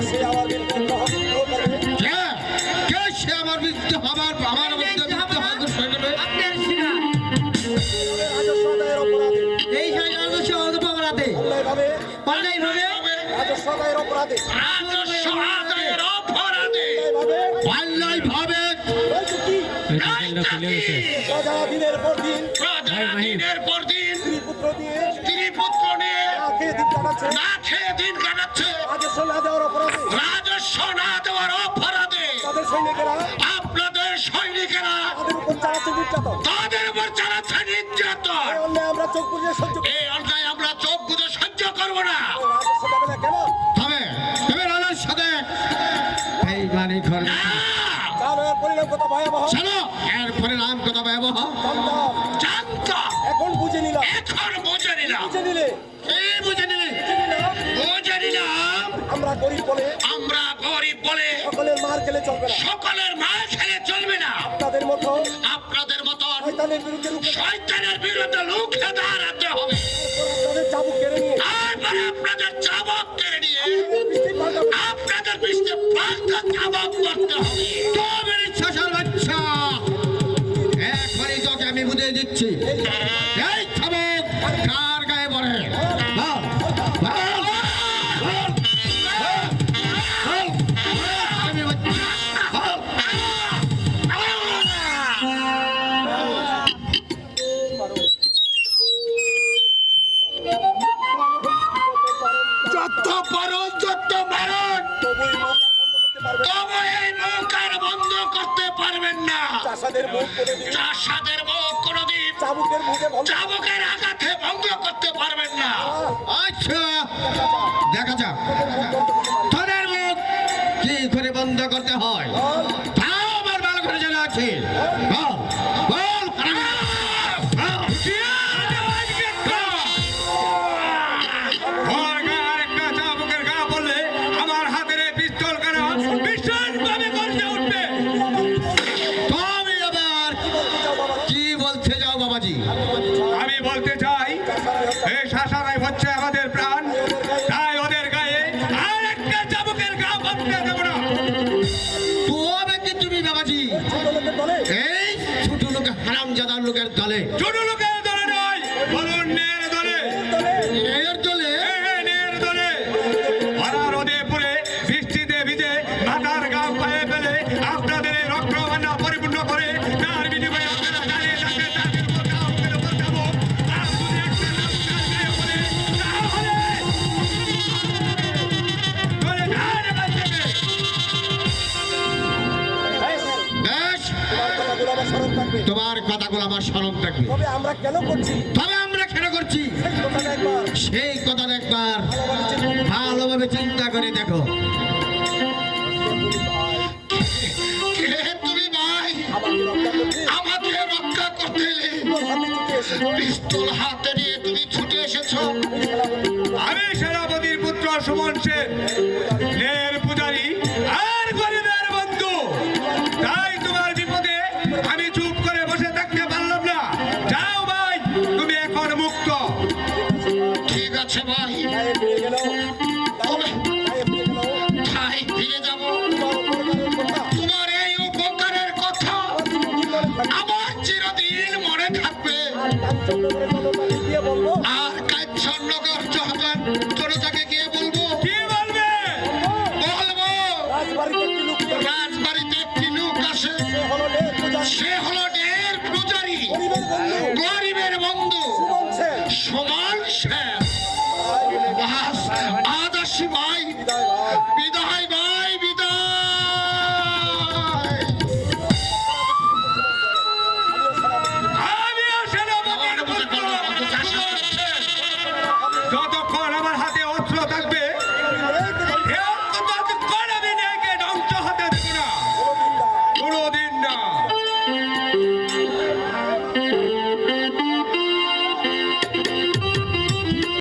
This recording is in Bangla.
সে আমার বিরুদ্ধে কে সে আমার বিরুদ্ধে আমার বিরুদ্ধে আপনার সিনা রাজস্ব আদায়ের অপরাধে এই রাজস্ব অপরাধে অন্যায়ভাবে রাজস্ব আদায়ের অপরাধে অন্যায়ভাবে রাজা দিনের পর দিন স্ত্রী পুত্র নিয়ে না খেয়ে দিন কাটাচ্ছে রাজস্ব না দেওয়ার অপরাধে আপনাদের সৈনিকেরা তাদের উপর চালাচ্ছে নির্যাতন এই অন্যায় আমরা চোখ বুজে সহ্য করবো না কেন তবে রাজার সাথে এই গানে ঘর এর পরিণাম কত ভয়াবহ এর পরিণাম কত ভয়াবহ জানতাম এখন বুঝে নিলে আমরা গরিব বলে সকলের মার খেলে চলবে না আপনাদের মতো শয়তানের বিরুদ্ধে রুখে দাঁড়াতে হবে আপনাদের চাবুক কেড়ে নিয়ে আপনাদের পৃষ্ঠে পাল্টা চাবুক করতে হবে একবারই তোকে আমি বুঝে দিচ্ছি এই চাবুক কার গায়ে পড়ে চাষাদের মুখ কোনদিন চাবুকের আঘাতে ভঙ্গ করতে পারবেন না আচ্ছা দেখা যাক তোদের মুখ কি করে বন্ধ করতে হয় তাও আমার ভালো করে জানা আছে বল বল আমার হাতের পিস্তল কেন ভীষণ ভাবে গর্জে উঠবে। আমি বলতে চাই এই শাসানাই হচ্ছে আমাদের প্রাণ, তাই ওদের গায়ে আর একটা চাবুকের ঘা বাঁধতে দেব না। তবে কি তুমি বাবাজি এই ছোট লোক হারামজাদার লোকের দলে ছোট লোকের দলে নয়, বলুন নের দলে। এর দলে নের দলে ওরা রোদে পুড়ে বৃষ্টিতে ভিজে মাথার গা পায়ে ফেলে আপনাদের এই রক্তবান্না পরিপূর্ণ করে তার বিনিময়ে আপনারা দাঁড়িয়ে থাকতে তাদের উপর চাবুকের উপর চাবুক আর যদি একটা নাম তার গায়ে পড়ে তাহলে ধরে গায়ে বাঁচবে। বেশ তোমার কথাগুলো আমার স্মরণ থাকবে তবে আমরা কেন করছি সেই কথা একবার ভালোভাবে চিন্তা করে দেখো। তুমি ভাই আমাকে রক্ষা করতে পিস্তল হাতে নিয়ে তুমি ছুটে এসেছো। আমি সেনাপতির পুত্র সুমন সেন, নের পূজারী আর গরিবের বন্ধু, তাই তোমার বিপদে আমি চুপ করে বসে থাকতে পারলাম না। যাও ভাই, তুমি এখন মুক্ত। ঠিক আছে ভাই, তাই ফিরে যাব। তোমার এই উপকারের কথা আমার চিরদিন মনে থাকবে। আর কাঞ্চননগর জনতাকে গিয়ে বলবো। কি বলবে? বলবো রাজবাড়িতে একটি লোক আসে, সে হলো ঢের পূজারী, গরিবের বন্ধু সুমন সেন।